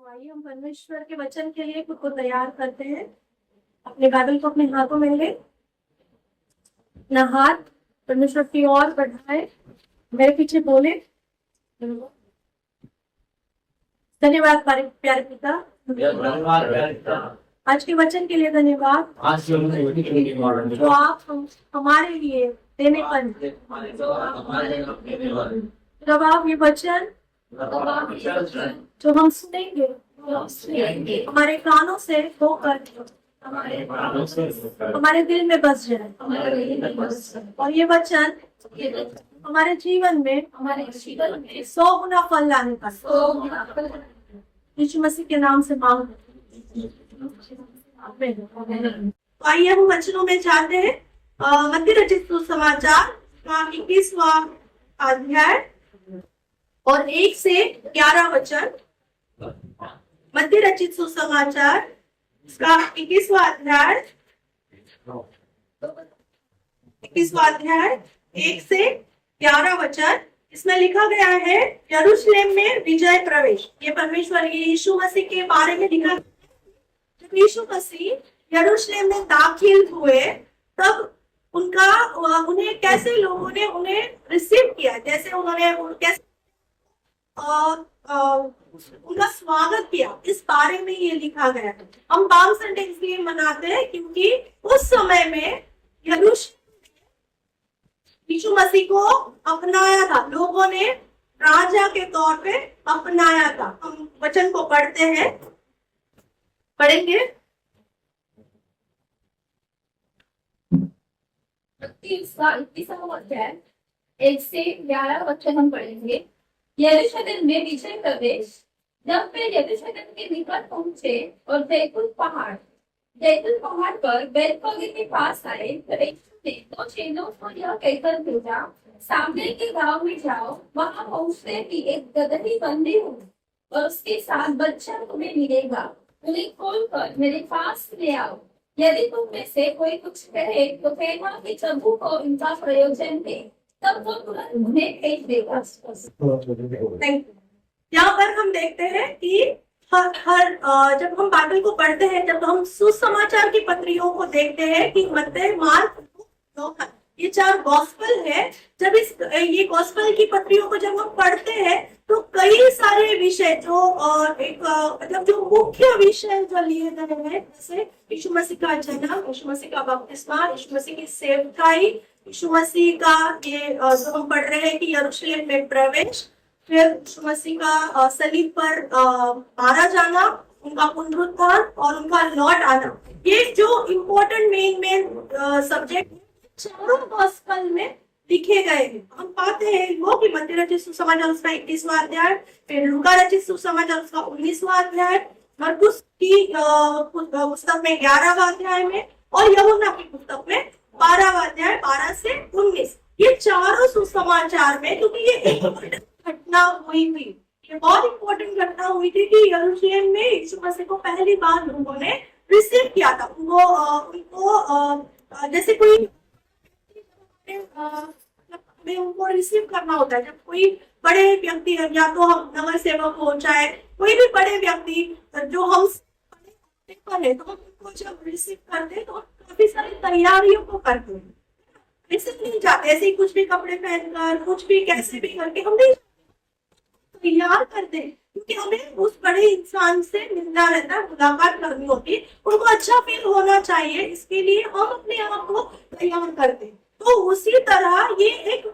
आइए हम परमेश्वर के वचन के लिए खुद को तैयार करते हैं। अपने बाइबल को अपने हाथों में ले, अपना हाथ परमेश्वर की ओर बढ़ाए, मेरे पीछे बोले। धन्यवाद प्यारे पिता, आज के वचन के लिए धन्यवाद जो आप हमारे लिए देने पर। जब आप ये वचन जो हम सुनेंगे हमारे कानों से होकर हमारे दिल में बस जाए, और ये वचन हमारे जीवन में 100 गुना फल लाने का यीशु मसीह के नाम से मांग। आइए हम वचनों में जाते हैं। मत्ती रचित सुसमाचार 21वां अध्याय और 1 से 11 वचन। मत्ती रचित सुसमाचार इसका 21वां अध्याय 1 से 11 वचन। इसमें लिखा गया है, यरूशलेम में विजय प्रवेश। ये परमेश्वर यीशु मसीह के बारे में लिखा। जब यीशु मसीह यरूशलेम में दाखिल हुए तब उन्हें कैसे लोगों ने उन्हें रिसीव किया, जैसे उन्होंने कैसे उनका स्वागत किया, इस बारे में ये लिखा गया है। हम पाम संडे इसलिए मनाते हैं क्योंकि उस समय में यीशु मसीह को अपनाया था, लोगों ने राजा के तौर पे अपनाया था। हम वचन को पढ़ते हैं, पढ़ेंगे। 1 से 11 वचन हम पढ़ेंगे। यरूशलेम में विजय प्रवेश। जब वे यरूशलेम के निकट पहुंचे और जैतून पहाड़ पर बैतफगे के पास आए, तो यीशु ने 2 चेलों को यह कहकर भेजा, सामने के गांव में जाओ, वहां पहुंचते ही एक गदही बंधी हुई और उसके साथ बच्चा तुम्हें मिलेगा, उन्हें खोलकर मेरे पास ले आओ। यदि तुम में से कोई कुछ कहे तो कहना कि प्रभु को इनका प्रयोजन दे, तब वो तुरंत उन्हें भेज देगा। यहाँ पर हम देखते हैं कि जब हम बाइबल को पढ़ते हैं, जब हम सुसमाचार की पत्रियों को देखते हैं कि मत्ती, मार्क, यूहन्ना, ये 4 गॉस्पेल है। जब ये गॉस्पेल की पत्रियों को जब हम पढ़ते हैं तो कई सारे विषय जो मुख्य विषय जो लिए गए हैं, जैसे यीशु मसीह का जन्म, यीशु मसीह का बपतिस्मा, यीशु मसीह की सेवकाई, यीशु मसीह का ये जो हम पढ़ रहे हैं कि यरूशलेम में प्रवेश, फिर यीशु मसीह का सलीब पर मारा जाना, उनका पुनरुत्थान और उनका लौट आना। ये जो इम्पोर्टेंट मेन सब्जेक्ट चारों गॉस्पेल में लिखे गए हैं। हम पाते हैं वो कि मत्ती रचित सुसमाचार उसका 21वां अध्याय, फिर लूका रचित सुसमाचार उसका 19वां अध्याय, मरकुस की पुस्तक में 11वां अध्याय में, और यूहन्ना की पुस्तक में 12वां अध्याय 12 से 19। ये चारों सुसमाचार में, क्योंकि ये एक घटना हुई थी, ये बहुत इंपॉर्टेंट घटना हुई थी कि यरूशलेम में यीशु मसीह को पहली बार लोगों ने रिसीव किया था। उनको जैसे कोई हमें उनको रिसीव करना होता है। जब कोई बड़े व्यक्ति, या तो हम नगर सेवक हो, चाहे कोई भी बड़े व्यक्ति जो हम है, तो हम उनको जब रिसीव करते हैं तो काफी सारी तैयारियों को करते हैं। ऐसे नहीं जाते ऐसे ही कुछ भी कपड़े पहनकर, कुछ भी कैसे भी करके हम नहीं तैयार करते, क्योंकि हमें उस बड़े इंसान से मिलना रहता है, मुलाकात करनी होती है, उनको अच्छा फील होना चाहिए, इसके लिए हम अपने आप को तैयार करते हैं। तो उसी तरह ये एक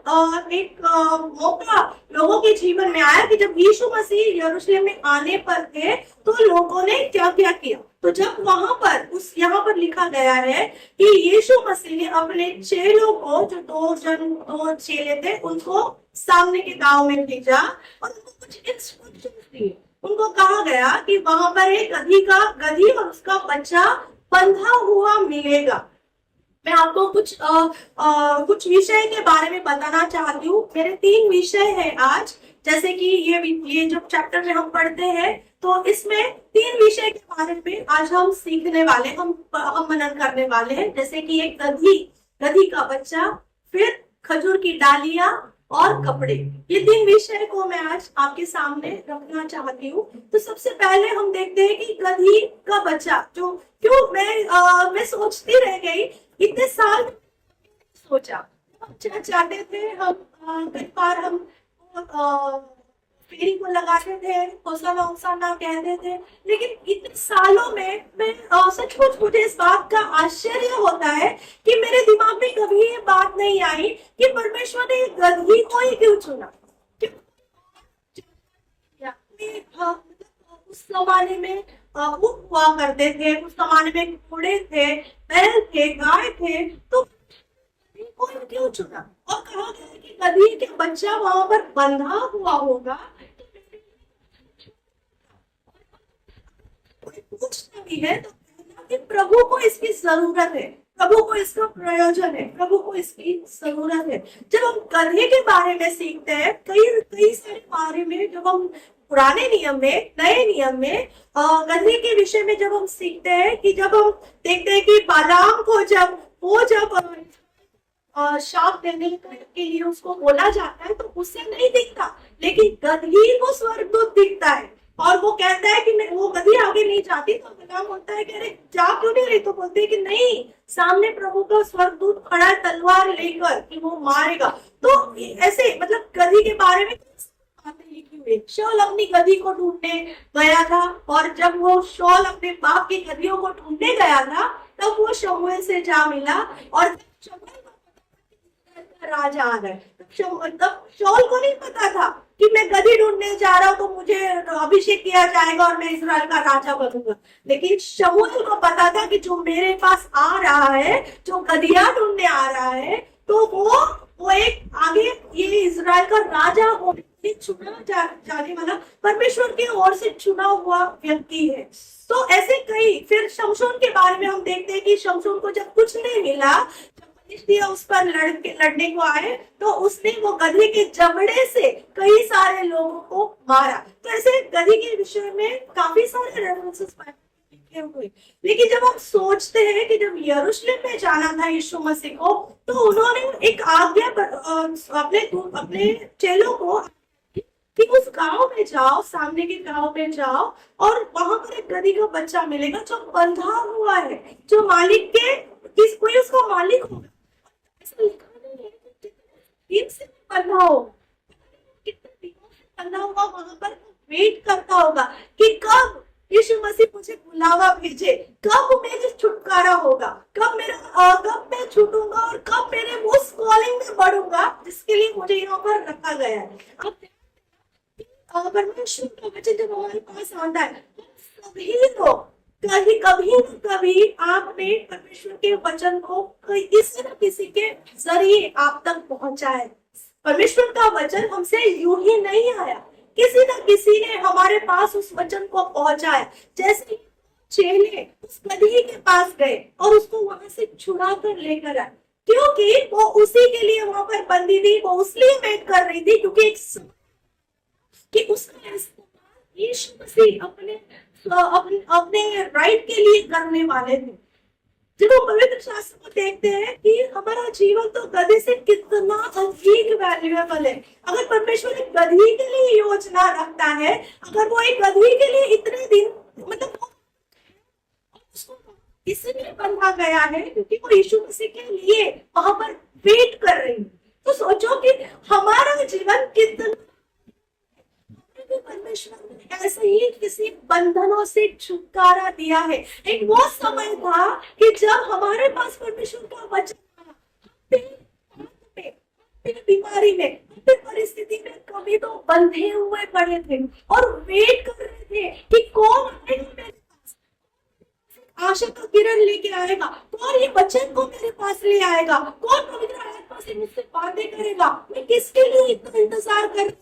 मौका लोगों के जीवन में आया कि जब यीशु मसीह यरूशलेम में आने पर थे तो लोगों ने क्या क्या किया। तो जब वहां पर यहाँ पर लिखा गया है कि यीशु मसीह ने अपने चेलों को, जो 2 चेले थे, उनको सामने के गांव में भेजा और उनको कुछ इंस्ट्रक्शंस दिए। उनको कहा गया कि वहां पर एक गधी और उसका बच्चा बंधा हुआ मिलेगा। मैं आपको कुछ विषय के बारे में बताना चाहती हूँ। मेरे 3 विषय हैं आज, जैसे कि ये जो चैप्टर में हम पढ़ते हैं, तो इसमें 3 विषय के बारे में आज हम सीखने वाले, हम मनन करने वाले हैं। जैसे कि एक गधी का बच्चा, फिर खजूर की डालियां और कपड़े, ये 3 विषय को मैं आज आपके सामने रखना चाहती हूँ। तो सबसे पहले हम देखते हैं कि गधी का बच्चा, जो क्यों मैं सोचती रह गई इतने साल सोचा। हम चाहते थे, हम कई बार हम फेरी को लगाते थे, होसाना होसाना कहते थे, लेकिन इतने सालों में मैं सचमुच मुझे इस बात का आश्चर्य होता है कि मेरे दिमाग में कभी ये बात नहीं आई कि परमेश्वर ने गधी को ही क्यों चुना। उस जमाने में ऊंट हुआ करते थे, उस जमाने में घोड़े थे, बैल थे, गाय थे, तो गधी को ही क्यों चुना। और कहा गया है कि गधी के बच्चा वहां पर बंधा हुआ होगा। कोई पूछता भी है तो कहना कि प्रभु को इसकी जरूरत है, प्रभु को इसका प्रयोजन है, प्रभु को इसकी जरूरत है। जब हम गधे के बारे में सीखते हैं, कई कई सारे बारे में, जब हम पुराने नियम में, नए नियम में गधे के विषय में जब हम सीखते हैं, कि जब हम देखते हैं कि बालाम को जब शाप देने के लिए उसको बोला जाता है तो उसे नहीं दिखता, लेकिन गधी को स्वर्गदूत दिखता है और वो कहता है कि वो गधी आगे नहीं जाती। तो बालाम बोलता है कि अरे जा क्यों नहीं रही, तो बोलते हैं कि नहीं, सामने प्रभु का स्वर्गदूत खड़ा है तलवार लेकर कि वो मारेगा। तो ऐसे मतलब गधी के बारे में बातें लिखी हुई। शाऊल अपनी गधी को ढूंढने गया था, और जब वो शाऊल अपने बाप की गधियों को ढूंढने गया था तब वो शमूएल से जा मिला, और शमूएल राजा आ गए। तब शाऊल को नहीं पता था कि मैं गधी ढूंढने जा रहा हूँ तो मुझे अभिषेक किया जाएगा और मैं इस्राएल का राजा बनूंगा, लेकिन शमूएल को पता था कि जो मेरे पास आ रहा है, जो गधिया ढूंढने आ रहा है, तो वो एक आगे ये इस्राएल का राजा होने चुना जाने वाला परमेश्वर की ओर से चुना हुआ व्यक्ति है। तो ऐसे कई, फिर शमशोन के बारे में हम देखते हैं कि शमशोन को जब कुछ नहीं मिला, इसलिए उस पर लड़ने को आए, तो उसने वो गधे के जबड़े से कई सारे लोगों को मारा। तो ऐसे गधी के विषय में काफी सारे रेफरेंसेस लिखे हुए। लेकिन जब हम सोचते हैं कि जब यरूशलेम में जाना था यीशु मसीह को, तो उन्होंने एक आज्ञा अपने चेलों को कि उस गांव में जाओ, सामने के गांव में जाओ, और वहां पर एक गधी का बच्चा मिलेगा जो बंधा हुआ है, जो मालिक के कोई उसका मालिक होगा। ऐसा लिखा नहीं है कि कितने दिन से बंधा हो, कितने दिनों से बंधा हुआ वहां पर वेट करता होगा कि कब यीशु मसीह मुझे बुलावा भेजे, कब मेरे छुटकारा होगा, कब मैं छूटूंगा और कब मेरे उस कॉलिंग में बढ़ूंगा जिसके लिए मुझे यहाँ पर रखा गया है। अब परमेश्वर का वचन जब हमारे पास आता है, सभी लोग कभी न कभी आपने परमेश्वर के वचन को किसी न किसी के जरिए आप तक पहुंचाया। परमेश्वर का वचन हमसे यूं ही नहीं आया, किसी न किसी ने हमारे पास उस वचन को पहुंचाया। जैसे चेले उस गधी के पास गए और उसको वहां से छुड़ा कर लेकर आए, क्योंकि वो उसी के लिए वहां पर बंदी थी, वो उसलिए वेट कर रही थी क्योंकि कि उसका इस्तेमाल यीशु मसीह अपने राइट के लिए करने वाले थे। जब हम पवित्र शास्त्र को देखते हैं कि हमारा जीवन तो गधी से कितना अधिक वैल्यूएबल है। अगर परमेश्वर एक गधी के लिए योजना रखता है, अगर वो एक गधी के लिए इतने दिन मतलब उसको इसलिए बंधा गया है क्योंकि वो यीशु मसीह के लिए वहां पर वेट कर रही है, तो सोचो कि हमारा जीवन कितना परमेश्वर ने ऐसे ही किसी बंधनों से छुटकारा दिया है। एक वो समय था कि जब हमारे पास परमेश्वर का वचन बीमारी में, परिस्थिति में कभी तो बंधे हुए पड़े थे और वेट कर रहे थे कि कौन आएगा मेरे पास, आशा का किरण लेके आएगा, कौन ये वचन को मेरे पास ले आएगा, कौन पवित्र आत्मा से मुझसे बातें करेगा, मैं किसके लिए इतना इंतजार कर।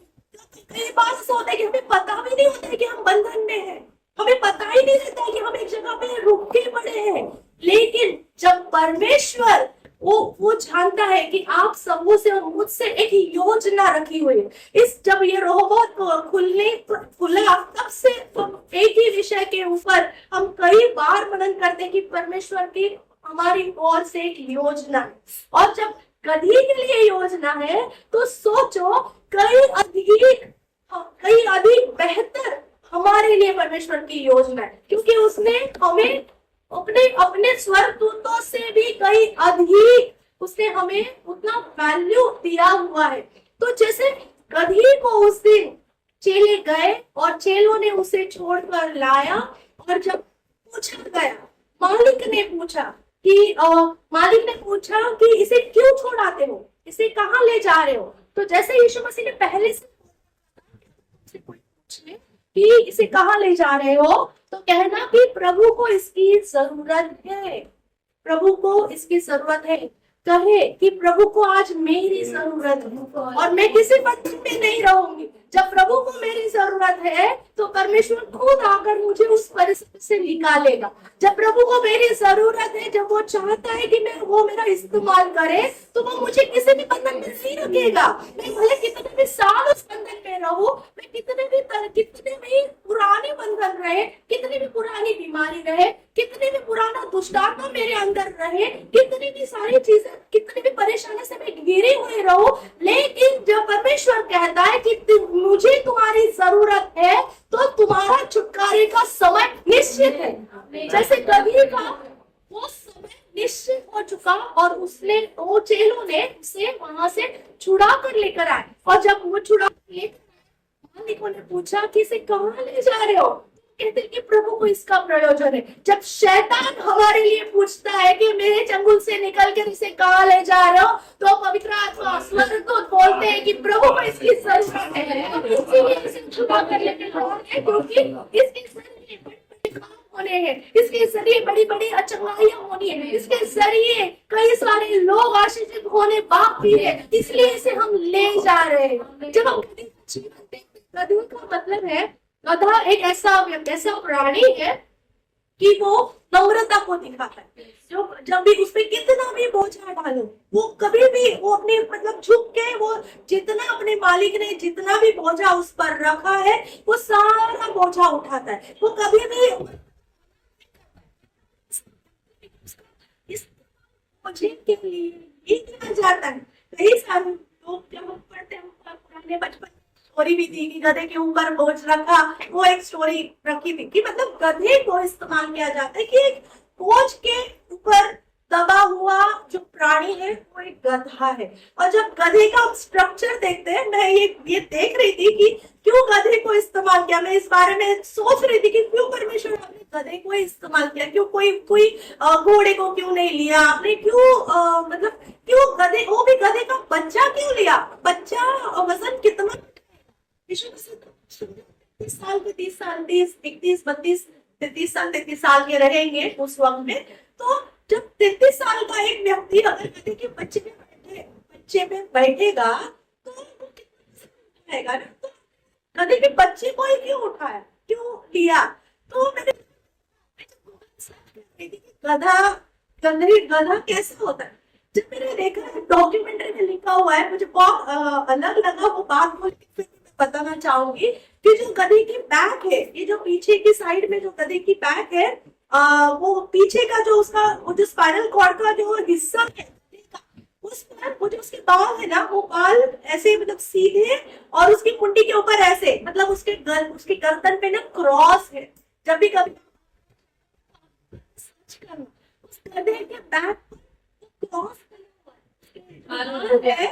कई बार ऐसा होता है कि हमें पता भी नहीं होता है कि हम बंधन में हैं, हमें पता ही नहीं रहता है कि हम एक जगह पे रुके पड़े हैं। लेकिन जब परमेश्वर वो जानता है कि आप सबों से और मुझसे एक योजना रखी हुई है। जब ये रोबोट खुला तब से एक ही विषय के ऊपर हम कई बार मनन करते हैं कि परमेश्वर की हमारी ओर से एक योजना है। और जब गधी के लिए योजना है तो सोचो कई अधिक बेहतर हमारे लिए परमेश्वर की योजना है, क्योंकि उसने हमें अपने अपने स्वर्गदूतों से भी कई अधिक उसने हमें उतना वैल्यू दिया हुआ है। तो जैसे गधी को उस दिन चेले गए और चेलों ने उसे छोड़कर लाया, और जब पूछा गया, मालिक ने पूछा कि इसे क्यों छोड़ाते हो, इसे कहाँ ले जा रहे हो। तो जैसे यीशु मसीह ने पहले से कोई पूछे कि इसे कहाँ ले जा रहे हो, तो कहना कि प्रभु को इसकी जरूरत है, प्रभु को इसकी जरूरत है। कहे कि प्रभु को आज मेरी जरूरत है और मैं किसी बंधन में नहीं रहूंगी। जब प्रभु को मेरी जरूरत है तो परमेश्वर खुद आकर मुझे उस परिस्थिति से निकालेगा। जब प्रभु को मेरी जरूरत है, जब वो चाहता है कि वो मेरा इस्तेमाल करे, तो वो मुझे किसी भी बंधन में नहीं रखेगा। मैं भले कितने भी साल उस बंधन में रहूं, मैं कितने भी पुराने बंधन रहे, कितनी भी पुरानी बीमारी रहे, कितने भी पुराना दुष्टात्मा मेरे अंदर रहे, कितनी भी सारी चीजें, कितनी भी परेशानी से मैं घिरे हुए रहूं, लेकिन जब परमेश्वर कहता है कि मुझे तुम्हारी जरूरत है, तो तुम्हारा छुटकारे का समय निश्चित है। जैसे कभी का वो समय निश्चित हो चुका और वो चेलों ने उसे वहां से छुड़ा कर लेकर आए, और जब वो छुड़ा कर लेकर मालिकों ने पूछा कि इसे कहाँ ले जा रहे हो, कहते कि प्रभु को इसका प्रयोजन है। जब शैतान हमारे लिए पूछता है कि मेरे चंगुल से निकल कर इसे कहाँ ले जा रहे हो, तो पवित्र आत्मा स्वर्गदूत बोलते हैं कि प्रभु को इसकी जरूरत है, इसीलिए इसे छुड़ा कर लेकर क्योंकि इसके जरिए बड़े काम होने हैं, इसके जरिए बड़ी बड़ी अचंगाइयां होनी है, इसके जरिए कई सारे लोग आशीषित होने बाकी है, इसलिए इसे हम ले जा रहे हैं। जब हम गधी का जीवन देखते, गधी का मतलब है, गधा एक ऐसा प्राणी है कि वो नम्रता को दिखाता है। जो जब भी उसपे कितना भी बोझा डालो, वो कभी भी वो अपने मतलब झुक के, वो जितना अपने मालिक ने जितना भी बोझा उस पर रखा है, वो सारा बोझा उठाता है। वो कभी भी इस बोझे के लिए किया जाता है। कई सारे लोग जब हम पढ़ते हैं, पुराने बचपन स्टोरी भी थी कि गधे के ऊपर बोझ रखा, वो एक स्टोरी रखी थी कि मतलब गधे को इस्तेमाल किया जाता है कि एक बोझ के ऊपर दबा हुआ जो प्राणी है वो एक गधा है। और जब गधे का स्ट्रक्चर देखते हैं, मैं ये देख रही थी कि क्यों गधे को इस्तेमाल किया, मैं इस बारे में सोच रही थी कि क्यों परमेश्वर ने गधे को इस्तेमाल किया, क्यों कोई घोड़े को क्यों नहीं लिया आपने, क्यों गधे, वो भी गधे का बच्चा क्यों लिया। बच्चा वजन कितना, 30 साल के 30 साल 30 31 32 33 साल 33 साल के रहेंगे उस वक्त में। तो जब 33 साल का एक व्यक्ति अगर गधे के बच्चे में बैठेगा तो वो कितना रहेगा ना। तो गधे के बच्चे को ही क्यों उठाया, क्यों लिया। तो मैंने गधा कैसे होता है, जब मैंने देखा डॉक्यूमेंट्री में लिखा हुआ है, मुझे बहुत अलग लगा वो बात, बोल के फिर बताना चाहूंगी कि जो गधे की बैक है, ये जो पीछे की साइड में जो गधे की बैक है, वो पीछे का जो उसका वो जो स्पाइनल कॉर्ड का जो हिस्सा है उस पर वो जो उसके बाल है ना, वो बाल ऐसे मतलब सीधे और उसकी मुंडी के ऊपर ऐसे, मतलब उसके गर्दन पे ना क्रॉस है। जब भी कभी उस गधे के बैक पर क्रॉस है,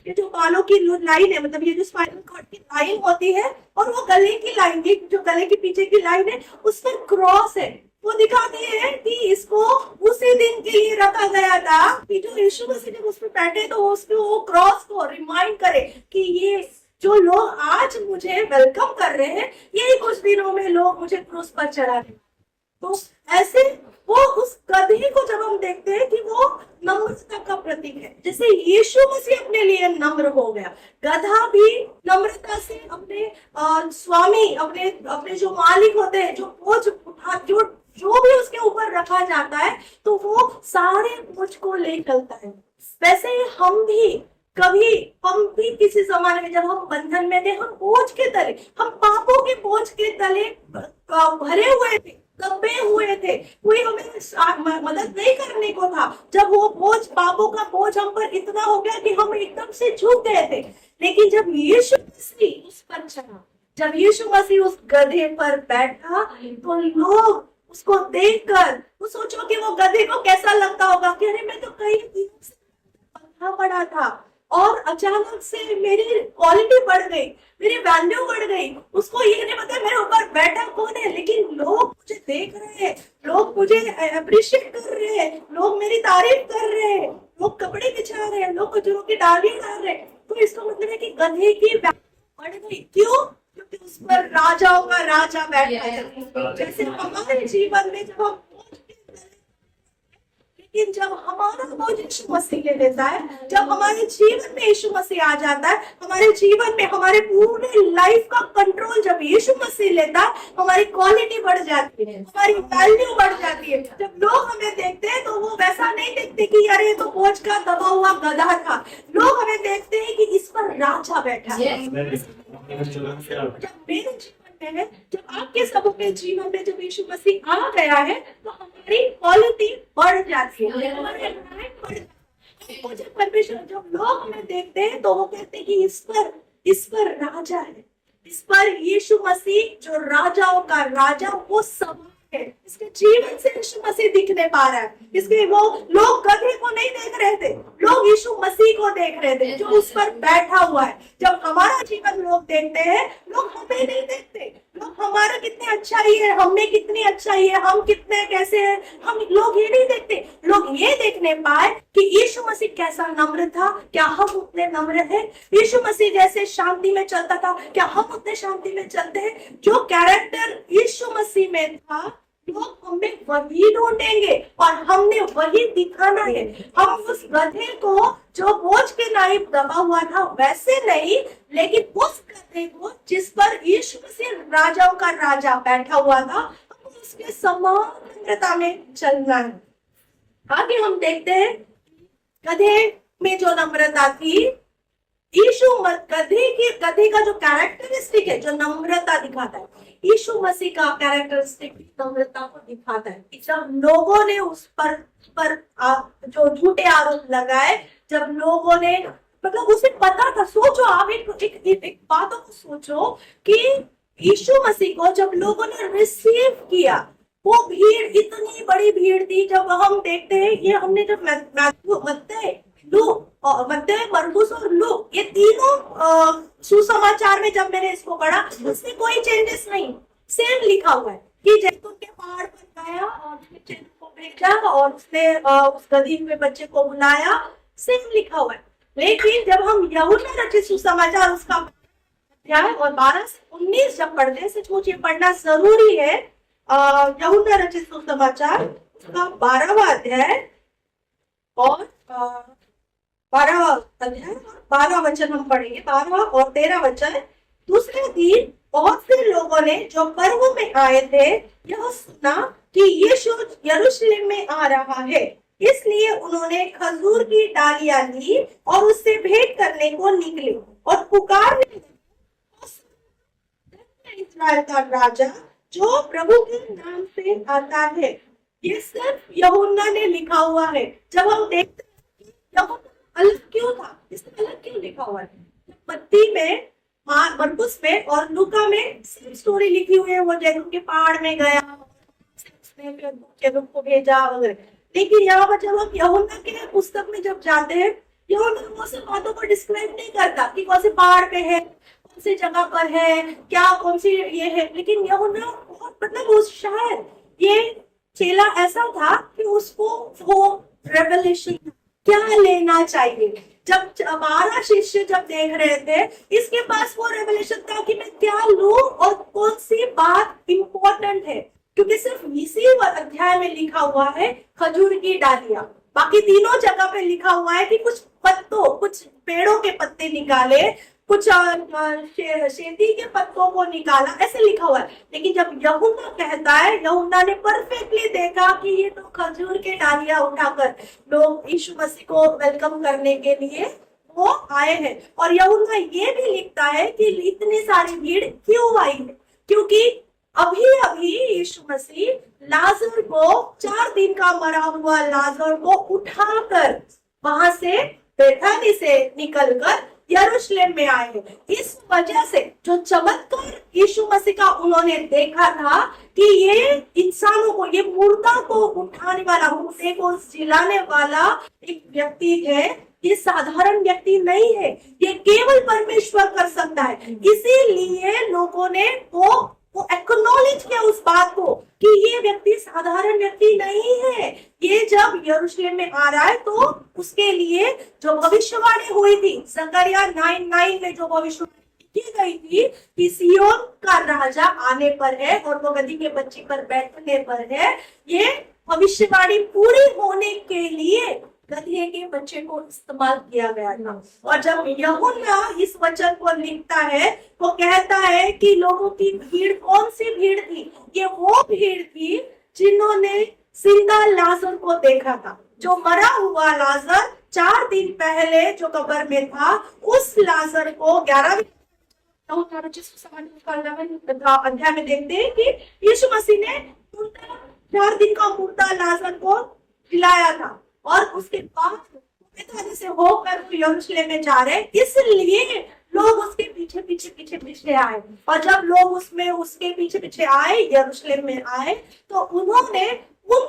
ये जो बालों की लाइन है, मतलब ये जो स्पाइनल कॉर्ड की लाइन होती है और वो गले की लाइन, जो गले के पीछे की लाइन है उस पर क्रॉस है। वो दिखाती है कि इसको उसी दिन के लिए रखा गया था कि जो यीशु मसीह जब उस पर बैठे तो उसको वो क्रॉस को रिमाइंड करे कि ये जो लोग आज मुझे वेलकम कर रहे हैं, यही कुछ दिनों में लोग मुझे क्रूस पर चढ़ा देंगे। तो ऐसे वो उस गधे को जब हम देखते हैं कि वो नम्रता का प्रतीक है, जैसे यीशु मसीह अपने लिए नम्र हो गया, गधा भी नम्रता से अपने स्वामी, अपने जो मालिक होते हैं, जो बोझ उठा, जो भी उसके ऊपर रखा जाता है, तो वो सारे बोझ को ले चलता है। वैसे हम भी किसी जमाने में जब हम बंधन में थे, हम बोझ के तले, हम पापों के बोझ के तले भरे हुए थे, दबे हुए थे, कोई हमें मदद नहीं करने को था। जब वो बोझ, पापों का बोझ हम पर इतना हो गया कि हम एकदम से झुक गए थे। लेकिन जब यीशु मसीह उस पर चढ़ा, जब यीशु मसीह उस गधे पर बैठा, तो लोग उसको देखकर, वो सोचो कि वो गधे को कैसा लगता होगा कि अरे मैं तो कई दिनों से बंधा पड़ा था और अचानक से मेरी क्वालिटी बढ़ गई, मेरी वैल्यू बढ़ गई। उसको ये नहीं पता मेरे ऊपर बैठा कौन है, लेकिन लोग मुझे देख रहे हैं, लोग मुझे अप्रिशिएट कर रहे हैं, लोग मेरी तारीफ कर रहे हैं, लोग कपड़े बिछा रहे हैं, लोग कचरों की डालियां डाल रहे हैं। तो इसका मतलब है कि गधे की वैल्यू बढ़ गई। क्यों? क्योंकि उस पर राजाओं का राजा बैठा है। जैसे हमारे जीवन में जब हम, लेकिन जब हमारा बोझ यीशु मसीह ले लेता है, जब हमारे जीवन में यीशु मसीह आ जाता है, हमारे जीवन में हमारे पूरे लाइफ का कंट्रोल जब यीशु मसीह लेता है, हमारी क्वालिटी बढ़ जाती है, हमारी वैल्यू बढ़ जाती है। जब लोग हमें देखते हैं तो वो वैसा नहीं देखते कि यार ये तो बोझ का दबा हुआ गधा था। लोग हमें देखते हैं कि इस पर राजा बैठा है। जब मेरे जीवन में, जब आपके सबों के जीवन में जब यीशु मसीह आ गया है, तो हमारी क्वालिटी बढ़ जाती है, हमारे रैंक बढ़ जाती है। मुझे परमेश्वर, जब लोग हमें देखते हैं तो वो कहते हैं कि इस पर राजा है, इस पर यीशु मसीह जो राजाओं का राजा, वो सब है। इसके जीवन से यीशु मसीह दिखने पा रहा है। इसके वो लोग गधे को नहीं देख रहे थे, लोग यीशु मसीह को देख रहे थे जो उस पर बैठा हुआ है। जब हमारा जीवन लोग देखते हैं, लोग हमें नहीं देखते, लोग हमारा कितनी अच्छाई है, हमने कितनी अच्छाई है, हम कितने कैसे हैं, हम लोग ये नहीं देखते। लोग ये देखने पाए कि यीशु मसीह कैसा नम्र था, क्या हम उतने नम्र हैं? यीशु मसीह जैसे शांति में चलता था, क्या हम उतने शांति में चलते हैं? जो कैरेक्टर यीशु मसीह में था, लोग हमें वही ढूंढेंगे और हमने वही दिखाना है। हम उस गधे को जो बोझ के नाइब दबा हुआ था वैसे नहीं, लेकिन उस गधे को जिस पर यीशु मसीह राजाओं का राजा बैठा हुआ था, हमें उसके समान नम्रता में चलना है। आगे हम देखते हैं गधे में जो नम्रता थी, गधे का जो कैरेक्टरिस्टिक है, जो नम्रता दिखाता है, यीशु मसीह का कैरेक्टरिस्टिक भी नम्रता को दिखाता है। जब लोगों ने उस पर जो झूठे आरोप लगाए, जब लोगों ने, मतलब उसे पता था, सोचो आप एक बातों को सोचो कि यीशु मसीह को जब लोगों ने रिसीव किया, वो भीड़ इतनी बड़ी भीड़ थी। जब हम देखते हैं, ये हमने जब मत्ती, मरकुस और लूक, ये तीनों सुसमाचार में जब मैंने इसको पढ़ा, उसमें कोई चेंजेस नहीं, सेम लिखा हुआ है कि जैतून के पहाड़ पर गया और बच्चे को भेजा और उसने उस गधी हुए बच्चे को बुलाया, सेम लिखा हुआ है। लेकिन जब हम यूहन्ना रचित सुसमाचार उसका अध्याय और 12 से 19 जब पढ़ते हैं, सचमुच ये पढ़ना जरूरी है। यूहन्ना रचित सुसमाचार उसका 12वां अध्याय और 12वां अध्याय और 12 वचन हम पढ़ेंगे, 12 और 13 वचन। दूसरे दिन बहुत से लोगों ने जो पर्व में आए थे, यह सुना कि यीशु यरूशलेम में आ रहा है, इसलिए उन्होंने खजूर की डालियां ली और उससे भेंट करने को निकले और पुकारने लगे, इस्राएल का राजा जो प्रभु के नाम से आता है। ये सिर्फ यूहन्ना ने लिखा हुआ है। जब हम देखते हैं कि यूहन्ना अलग क्यों था, इसमें अलग क्यों लिखा हुआ है? मत्ती में, मरकुस में और लूका में सेम स्टोरी लिखी हुई है। वो जैतून के पहाड़ में गया, उसने फिर को भेजा वगैरह। लेकिन यहाँ पर जब हम यूहन्ना के पुस्तक में जब जाते हैं, यूहन्ना वो सब बातों को डिस्क्राइब नहीं करता कि कौन से पहाड़ पे है, कौन सी जगह पर है, क्या कौन सी ये है। लेकिन यूहन्ना बहुत, मतलब उस शायद ये चेला ऐसा था कि उसको वो रेवलेशन क्या लेना चाहिए। जब 12 शिष्य जब देख रहे थे, इसके पास वो रेवलेशन था कि मैं क्या लूं और कौन सी बात इंपॉर्टेंट है, क्योंकि सिर्फ इसी अध्याय में लिखा हुआ है खजूर की डालियां। बाकी तीनों जगह पे लिखा हुआ है कि कुछ पत्तों, कुछ पेड़ों के पत्ते निकाले, कुछ शेती के पत्तों को निकाला, ऐसे लिखा हुआ है। लेकिन जब यूहन्ना कहता है, यूहन्ना ने परफेक्टली देखा कि ये तो खजूर के डालियां उठाकर लोग यीशु मसीह को वेलकम करने के लिए वो आए हैं। और यूहन्ना ये भी लिखता है कि इतनी सारी भीड़ क्यों आई है, क्योंकि अभी अभी यीशु मसीह लाजर को 4 दिन का मरा हुआ लाजर को उठाकर वहां से बेथानी से निकलकर यरूशलेम में आए हैं। इस वजह से जो चमत्कार यीशु मसीह का उन्होंने देखा था कि ये इंसानों को, ये मुर्दा को उठाने वाला, मुर्दे को जिलाने वाला एक व्यक्ति है। ये साधारण व्यक्ति नहीं है, ये केवल परमेश्वर कर सकता है। इसीलिए लोगों ने वो एक्नॉलेज किया उस बात को कि ये व्यक्ति साधारण व्यक्ति नहीं है। ये जब यरूशलेम में आ रहा है तो उसके लिए जो भविष्यवाणी हुई थी, जकरिया 9:9 में जो भविष्यवाणी की गई थी कि सियोन का राजा आने पर है और वो गधी के बच्चे पर बैठने पर है, ये भविष्यवाणी पूरी होने के लिए गधे के बच्चे को इस्तेमाल किया गया था। और जब यूहन्ना इस वचन को लिखता है, वो कहता है कि लोगों की भीड़, कौन सी भीड़ थी? ये वो भीड़ थी जिन्होंने जिंदा लाजर को देखा था। जो मरा हुआ लाजर 4 दिन पहले जो कब्र में था, उस लाजर को 11वें अध्याय में देखते हैं कि यीशु मसीह ने 4 दिन का मुर्दा लाजर को खिलाया था और उसके बाद बेथानी से होकर यरूशलेम में जा रहे, इसलिए लोग उसके पीछे आए। और जब लोग उसके पीछे आए, यरूशलेम में आए, तो उन्होंने उन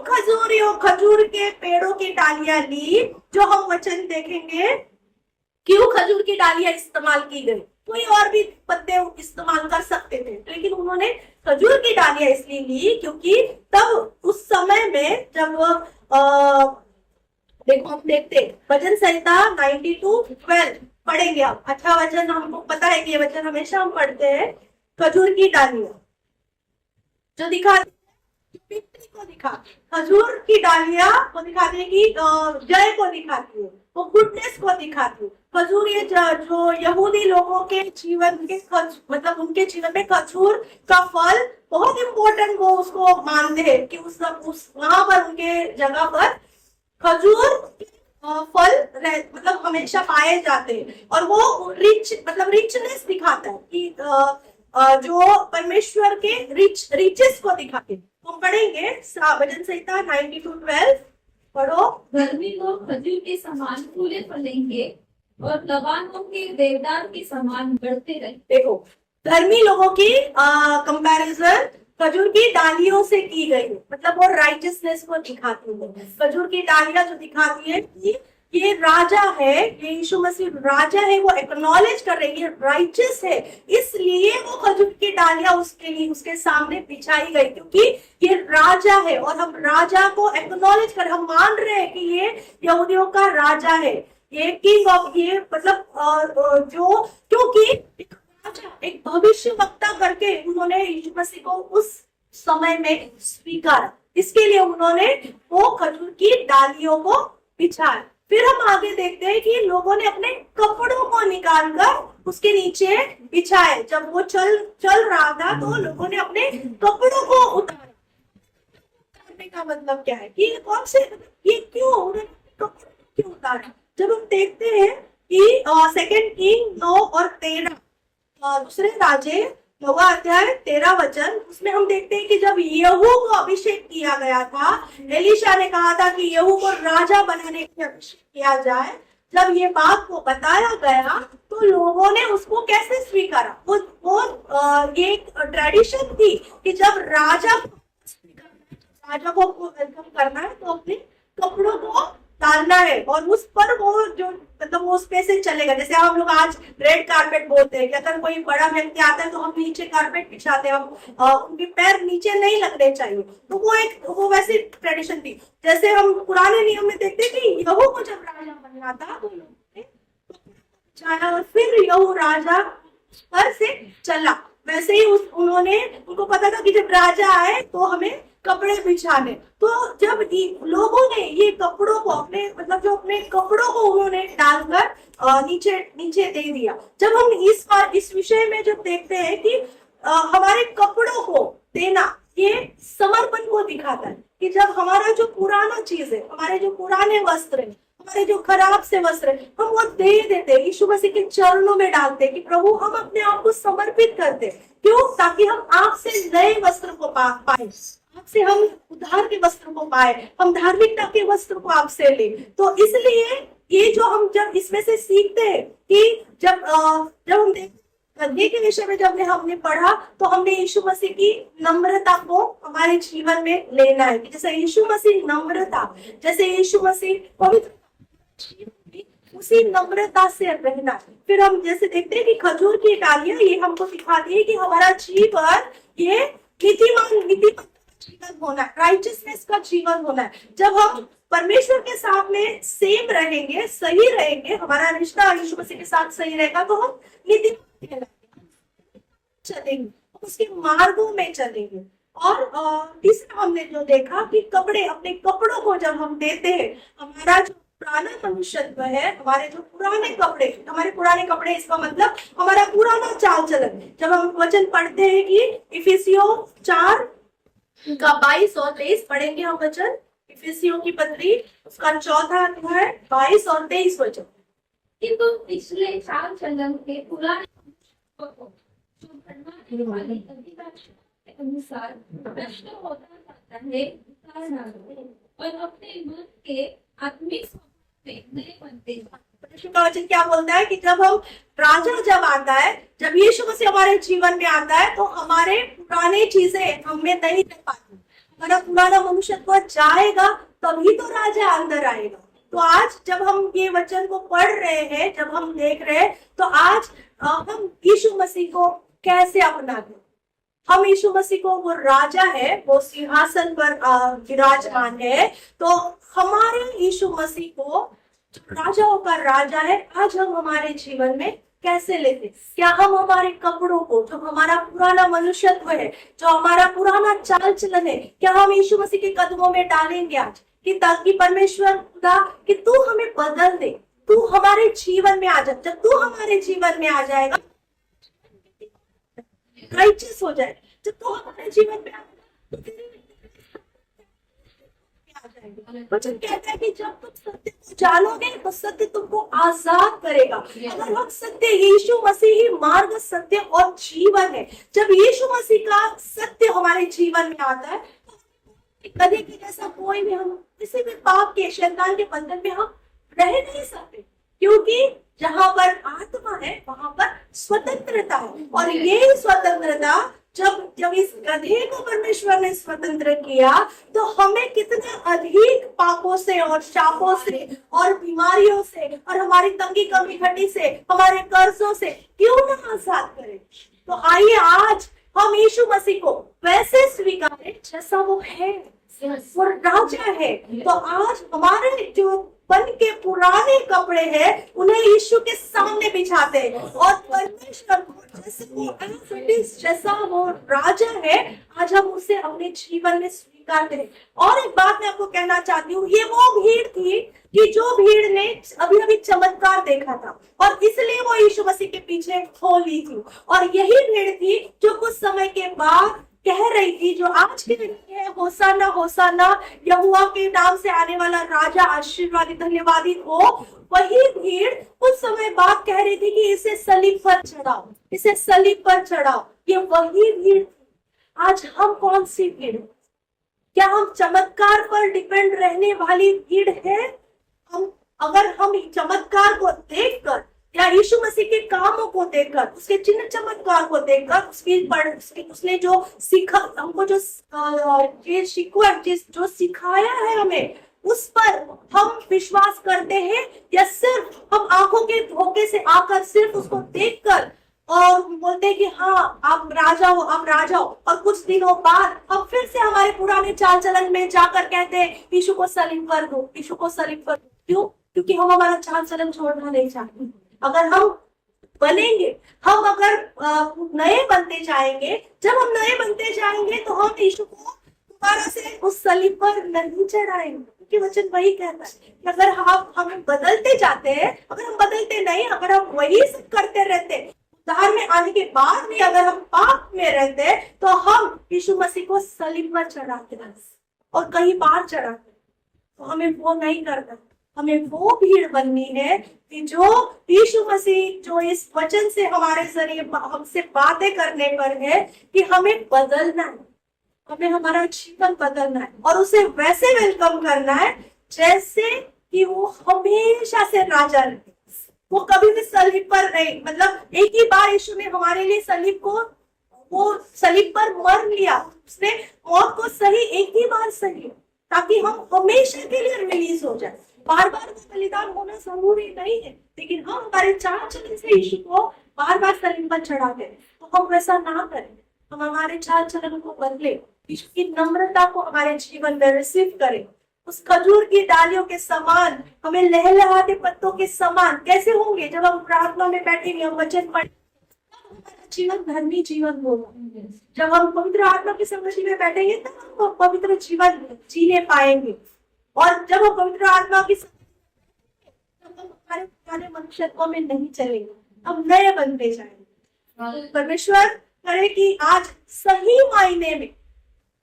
खजूर के पेड़ों की डालियां ली, जो हम वचन देखेंगे। क्यों खजूर की डालियां इस्तेमाल की गई? कोई और भी पत्ते इस्तेमाल कर सकते थे, लेकिन उन्होंने खजूर की डालियां इसलिए ली क्योंकि तब उस समय में जब देखो हम देखते वचन संहिता 92:12 पढ़ेंगे आप। अच्छा वचन, हमको पता है कि ये वचन हमेशा हम पढ़ते हैं। खजूर की डालियां जो दिखाती है, को दिखाती, खजूर की डालियां वो दिखाती है कि जय को दिखाती है, वो गुडनेस को दिखाती है। खजूर ये जो यहूदी लोगों के जीवन के मतलब उनके जीवन में खजूर का फल बहुत इंपॉर्टेंट, वो उसको मानते हैं कि उस वहां पर उनके जगह पर खजूर फल मतलब हमेशा पाए जाते हैं। और वो रिचनेस दिखाता है कि जो परमेश्वर के रिचेस को दिखाते हैं। हम पढ़ेंगे वचन संहिता 92:12 पढ़ो। धर्मी लोग खजूर के समान फूले फलेंगे और लबानों के देवदार के समान बढ़ते रहे। देखो, धर्मी लोगों की कंपैरिजन खजूर की डालियों से की गई, मतलब वो राइटियसनेस को दिखाती है। खजूर की डालियां जो दिखाती है कि ये राजा है, ये यीशु मसीह राजा है, वो एक्नॉलेज कर रही है, राइटियस है, इसलिए वो खजूर की डालियां उसके सामने बिछाई गई क्योंकि ये राजा है। और हम राजा को एक्नॉलेज कर, हम मान रहे हैं कि ये यहूदियों का राजा है, ये किंग ऑफ, ये मतलब जो, क्योंकि एक भविष्य वक्ता करके उन्होंने यीशु मसीह को उस समय में स्वीकारा, इसके लिए उन्होंने वो खजूर की डालियों को बिछाया। फिर हम आगे देखते हैं कि लोगों ने अपने कपड़ों को निकालकर उसके नीचे बिछाए। जब वो चल रहा था तो लोगों ने अपने कपड़ों को उतारा। उतारने का मतलब क्या है कि कौन से, ये क्यों उन्होंने कपड़ों क्यों उतारा? जब हम देखते हैं कि 2 किंग 9 और 13, दूसरे राजे 9वां अध्याय 13 वचन, उसमें हम देखते हैं कि जब यहू को अभिषेक किया गया था, एलीशा ने कहा था कि यहू को राजा बनाने के अभिषेक किया जाए। जब ये बात को बताया गया तो लोगों ने उसको कैसे स्वीकारा? ये एक ट्रेडिशन थी कि जब राजा को वेलकम करना है तो अपने कपड़ों को डालना है और उस पर वो जो मतलब वो उस पे से चलेगा। जैसे हम लोग आज रेड कारपेट बोलते हैं कि अगर कोई बड़ा व्यक्ति आता है तो हम नीचे कारपेट बिछाते हैं, उनके पैर नीचे नहीं लगने चाहिए। तो वो वैसी ट्रेडिशन थी। जैसे हम पुराने नियम में देखते हैं कि यहू को जब राजा बनना था तो लोगों ने बिछाया और फिर यहू राजा पर से चला। वैसे ही उनको पता था कि जब राजा आए तो हमें कपड़े बिछाने। तो जब लोगों ने ये कपड़ों को अपने कपड़ों को उन्होंने डालकर नीचे दे दिया। जब हम इस विषय में जब देखते हैं कि हमारे कपड़ों को देना, ये समर्पण को दिखाता है कि जब हमारा जो पुराना चीज है, हमारे जो पुराने वस्त्र है, हमारे जो खराब से वस्त्र है, हम वो दे देते, यीशु मसीह के चरणों में डालते कि प्रभु हम अपने आप को समर्पित करते। क्यों? ताकि हम आपसे नए वस्त्र को पाए, आपसे हम उद्धार के वस्त्र को पाए, हम धार्मिकता के वस्त्र को आपसे ले। तो इसलिए ये जो हम जब इसमें से सीखते हैं कि जब हम गद्दी के विषय में जब हमने पढ़ा, तो हमने यीशु मसीह की नम्रता को हमारे जीवन में लेना है। जैसे यीशु मसीह नम्रता, जैसे यीशु मसीह पवित्र, उसी नम्रता से रहना। फिर हम जैसे देखते हैं कि खजूर की डालियां ये हमको सिखाती है कि हमारा जीवन ये नीतिमान जीवन होना है, राइचियसनेस का जीवन होना है। जब हम परमेश्वर के सामने सेम रहेंगे, सही रहेंगे, हमारा रिश्ता यीशु मसीह के साथ सही रहेगा, तो हम नीतिमान चलेंगे, उसके मार्गों में चलेंगे। और तीसरा हमने जो देखा कि कपड़े, अपने कपड़ों को जब हम देते हैं, हमारा जो पुराना मनुष्यत्व है, हमारे जो पुराने कपड़े, हमारे पुराने कपड़े इसका मतलब हमारा पुराना चाल चलन। जब हम वचन पढ़ते हैं कि इफिसियों 4 का 22 और 23 पढ़ेंगे हम वचन, इफिसियों की पत्री उसका 4 अध्याय 22 और 23 वचन। किंतु पिछले चाल चलन के पुराने को जो बनवाने वाले अधिकार के अनुसार नष्ट होता जाता है, उतार डालते और अपने मन के आत्मिक स्वभाव में नए बनते हैं। परमेश्वर का वचन क्या बोलता है कि जब हम राजा जब आता है, जब यीशु मसीह हमारे जीवन में आता है, तो हमारे पुराने चीजें हमें नहीं रह पाती, हमारा पुराना मनुष्यत्व जाएगा, तभी तो राजा अंदर आएगा। तो आज जब हम ये वचन को पढ़ रहे हैं, जब हम देख रहे हैं, तो आज हम यीशु मसीह को कैसे अपनाते। हम यीशु मसीह को, वो राजा है, वो सिंहासन पर विराजमान है, तो हमारे यीशु मसीह को जो राजाओं का राजा है, आज हम हमारे जीवन में कैसे लेते। क्या हम हमारे कपड़ों को, जो हमारा पुराना मनुष्यत्व है, जो हमारा पुराना चाल चलन है, क्या हम यीशु मसीह के कदमों में डालेंगे आज, कि ताकि परमेश्वर खुदा कि तू हमें बदल दे, तू हमारे जीवन में आ जा। जब तू हमारे जीवन में आ जाएगा, राइचियस हो जाए, जब तू हमारे जीवन में आ जाएगा, वचन कहता है कि जब तुम सत्य को जानोगे, तो सत्य तुमको आजाद करेगा। अगर हम सत्य, यीशु मसीह ही मार्ग, सत्य और जीवन है। जब यीशु मसीह का सत्य हमारे जीवन में आता है, तो कभी के जैसा कोई भी, हम किसी भी पाप के, शैतान के बंधन में हम रह नहीं सकते, क्योंकि जहां पर आत्मा है वहां पर स्वतंत्रता है। और ये स्वतंत्रता जब इस गधे को परमेश्वर ने स्वतंत्र किया, तो हमें कितना अधिक पापों से और शापों से और बीमारियों से और हमारी तंगी कमी घटी से, हमारे कर्जों से क्यों ना आजाद करे। तो आइए आज हम यीशु मसीह को वैसे स्वीकारें जैसा वो है, वो राजा है। तो आज हमारे जो बन के पुराने कपड़े हैं, उन्हें यीशु के सामने बिछाते हैं, और परमेश्वर को जैसे वो जैसा वो राजा है, आज हम उसे अपने जीवन में स्वीकारते हैं। और एक बात मैं आपको कहना चाहती हूँ, ये वो भीड़ थी कि जो भीड़ ने अभी अभी चमत्कार देखा था, और इसलिए वो यीशु मसीह के पीछे हो ली थी। और यही भीड़ थी जो कुछ समय के बाद कह रही थी, जो आज के दिन है, होसाना होसाना, यहोवा के नाम से आने वाला राजा आशीर्वादित धन्यवादित हो। वही भीड़ कुछ समय बाद कह रही थी कि इसे सलीब पर चढ़ाओ, इसे सलीब पर चढ़ाओ। ये वही भीड़ थी। आज हम कौन सी भीड़? क्या हम चमत्कार पर डिपेंड रहने वाली भीड़ है? अगर हम चमत्कार को देखकर या यीशु मसीह के कामों को देखकर, उसके चिन्ह चमत्कार को देखकर, उसने जो सीखा हमको, जो सिखाया है हमें, उस पर हम विश्वास करते हैं, या सिर्फ हम आंखों के धोखे से आकर सिर्फ उसको देखकर और बोलते हैं कि हाँ आप राजा हो, आप राजा हो, और कुछ दिनों बाद हम फिर से हमारे पुराने चाल चलन में जाकर कहते हैं यीशु को सलीब कर दो, यीशु को सलीब कर दो। क्यों? क्योंकि हम हमारा चाल चलन छोड़ना नहीं चाहते। अगर हम बनेंगे, हम अगर नए बनते जाएंगे, जब हम नए बनते जाएंगे, तो हम यीशु को दोबारा से उस सलीब पर नहीं चढ़ाएंगे, क्योंकि वचन वही कहता है कि अगर हम बदलते जाते हैं, अगर हम बदलते नहीं, अगर हम वही सब करते रहते, उद्धार में आने के बाद भी अगर हम पाप में रहते, तो हम यीशु मसीह को सलीब पर चढ़ाते हैं और कहीं बाहर चढ़ाते। तो हमें वो नहीं करना। हमें वो भीड़ बननी है कि जो यीशु मसीह जो इस वचन से हमारे जरिए हमसे बातें करने पर है कि हमें बदलना है, हमें हमारा जीवन बदलना है और उसे वैसे वेलकम करना है जैसे कि वो हमेशा से राजा रहे। वो कभी भी सलीब पर नहीं, मतलब एक ही बार यीशु ने हमारे लिए सलीब को, वो सलीब पर मर लिया, उसने मौत को सही एक ही बार सही, ताकि हम हमेशा के लिए रिलीज हो जाए। बार बार बलिदान होना जरूरी नहीं है, लेकिन हम हमारे चाल चलन से यीशु को बार बार सलीब पर चढ़ा दे, तो हम वैसा ना करें। हम हमारे चाल चलन को बदले, यीशु की नम्रता को हमारे जीवन में रिसीव करें। उस खजूर की डालियों के समान, हमें लहलहाते पत्तों के समान कैसे होंगे जब हम प्रार्थना में बैठेंगे, हम वचन पढ़ेंगे, हमारा जीवन धर्मी जीवन होगा। जब हम पवित्र आत्मा की संगति में बैठेंगे तब हम पवित्र जीवन जीने पाएंगे। और जब हम पवित्र आत्मा की तब हम हमारे पुराने मनुष्यत्व में नहीं चलेंगे, हम नए बनते जाएंगे। परमेश्वर करे कि आज सही मायने में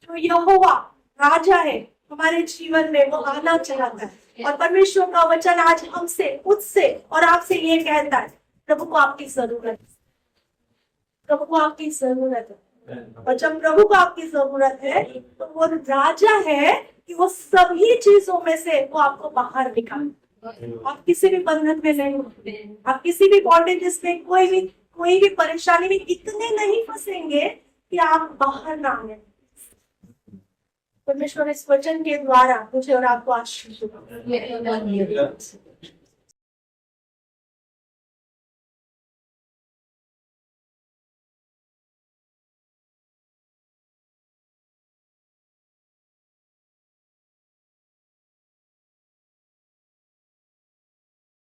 जो यहोवा राजा है हमारे जीवन में, वो आना चाहता है। और परमेश्वर का वचन आज हमसे, मुझसे और आपसे ये कहता है, प्रभु को आपकी जरूरत है, प्रभु को आपकी जरूरत है। और जब प्रभु को आपकी जरूरत है तो वो राजा है कि वो सभी चीजों में से वो आपको बाहर निकाले। आप किसी भी बंधन में नहीं होते, आप किसी भी बॉन्डेजेस में, कोई भी परेशानी में इतने नहीं फंसेंगे कि आप बाहर ना आए। परमेश्वर इस वचन के द्वारा मुझे और आपको आशीष दे।